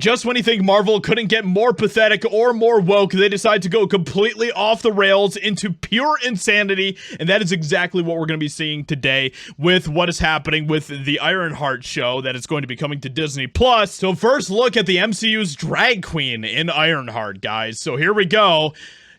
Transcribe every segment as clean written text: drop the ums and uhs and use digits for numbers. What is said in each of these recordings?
Just when you think Marvel couldn't get more pathetic or more woke, they decide to go completely off the rails into pure insanity, and that is exactly what we're going to be seeing today with what is happening with the Ironheart show that is going to be coming to Disney+. So first look at the MCU's drag queen in Ironheart, guys. So here we go.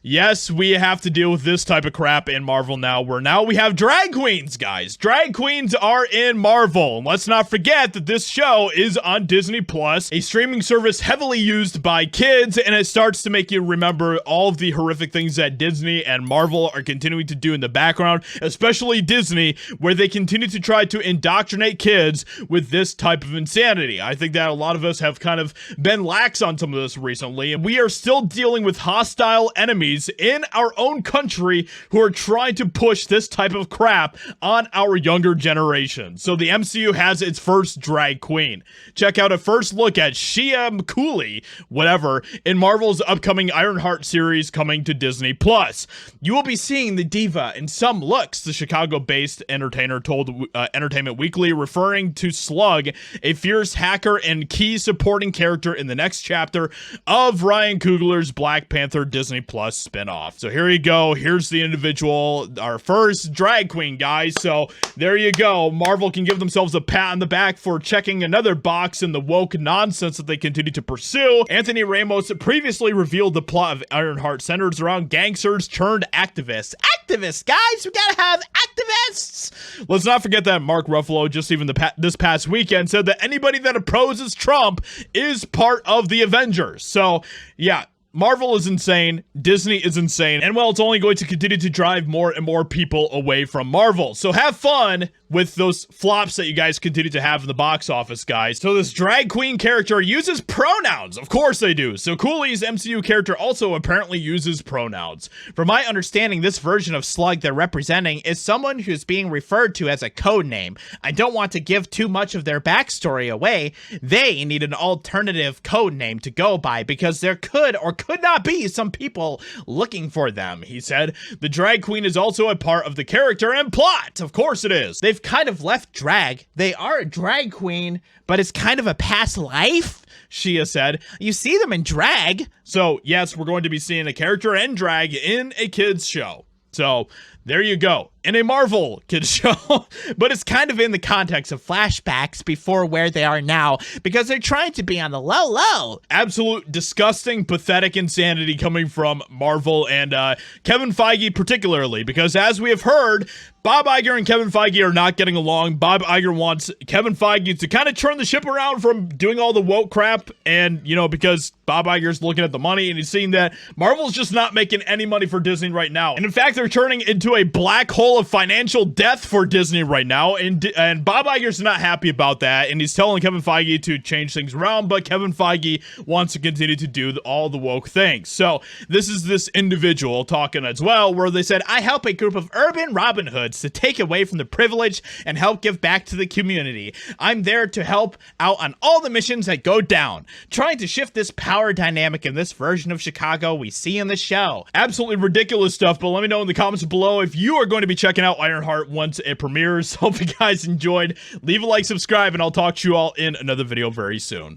Yes, we have to deal with this type of crap in Marvel now, where now we have drag queens, guys. Drag queens are in Marvel. And let's not forget that this show is on Disney+, a streaming service heavily used by kids, and it starts to make you remember all of the horrific things that Disney and Marvel are continuing to do in the background, especially Disney, where they continue to try to indoctrinate kids with this type of insanity. I think that a lot of us have kind of been lax on some of this recently, and we are still dealing with hostile enemies in our own country who are trying to push this type of crap on our younger generation. So the MCU has its first drag queen. Check out a first look at Shia McCooley, whatever, in Marvel's upcoming Ironheart series coming to Disney+. You will be seeing the diva in some looks, the Chicago-based entertainer told Entertainment Weekly, referring to Slug, a fierce hacker and key supporting character in the next chapter of Ryan Coogler's Black Panther Disney+ spinoff. So here you go. Here's the individual, our first drag queen, guys. So there you go. Marvel can give themselves a pat on the back for checking another box in the woke nonsense that they continue to pursue. Anthony Ramos previously revealed the plot of Ironheart centers around gangsters turned activists. Activists, guys! We gotta have activists! Let's not forget that Mark Ruffalo, just even this past weekend, said that anybody that opposes Trump is part of the Avengers. So, yeah. Marvel is insane, Disney is insane, and well, it's only going to continue to drive more and more people away from Marvel. So have fun with those flops that you guys continue to have in the box office, guys. So this drag queen character uses pronouns. Of course they do. So Cooley's MCU character also apparently uses pronouns. From my understanding, this version of Slug they're representing is someone who's being referred to as a code name. I don't want to give too much of their backstory away. They need an alternative code name to go by because there could or could not be some people looking for them, he said. The drag queen is also a part of the character and plot. Of course it is. They've kind of left drag. They are a drag queen, but it's kind of a past life, Shia said. You see them in drag. So yes, we're going to be seeing a character and drag in a kids show. So there you go. In a Marvel kids show, but it's kind of in the context of flashbacks before where they are now because they're trying to be on the low. Absolute disgusting, pathetic insanity coming from Marvel and Kevin Feige particularly, because as we have heard, Bob Iger and Kevin Feige are not getting along. Bob Iger wants Kevin Feige to kind of turn the ship around from doing all the woke crap, and you know, because Bob Iger's looking at the money and he's seeing that Marvel's just not making any money for Disney right now. And in fact, they're turning into a black hole of financial death for Disney right now, and Bob Iger's not happy about that, and he's telling Kevin Feige to change things around, but Kevin Feige wants to continue to do all the woke things. So this is this individual talking as well, where they said, I help a group of urban Robin Hoods to take away from the privilege and help give back to the community. I'm there to help out on all the missions that go down, trying to shift this power dynamic in this version of Chicago we see in the show. Absolutely ridiculous stuff, but let me know in the comments below if you are going to be checking out Ironheart once it premieres. Hope you guys enjoyed. Leave a like, subscribe, and I'll talk to you all in another video very soon.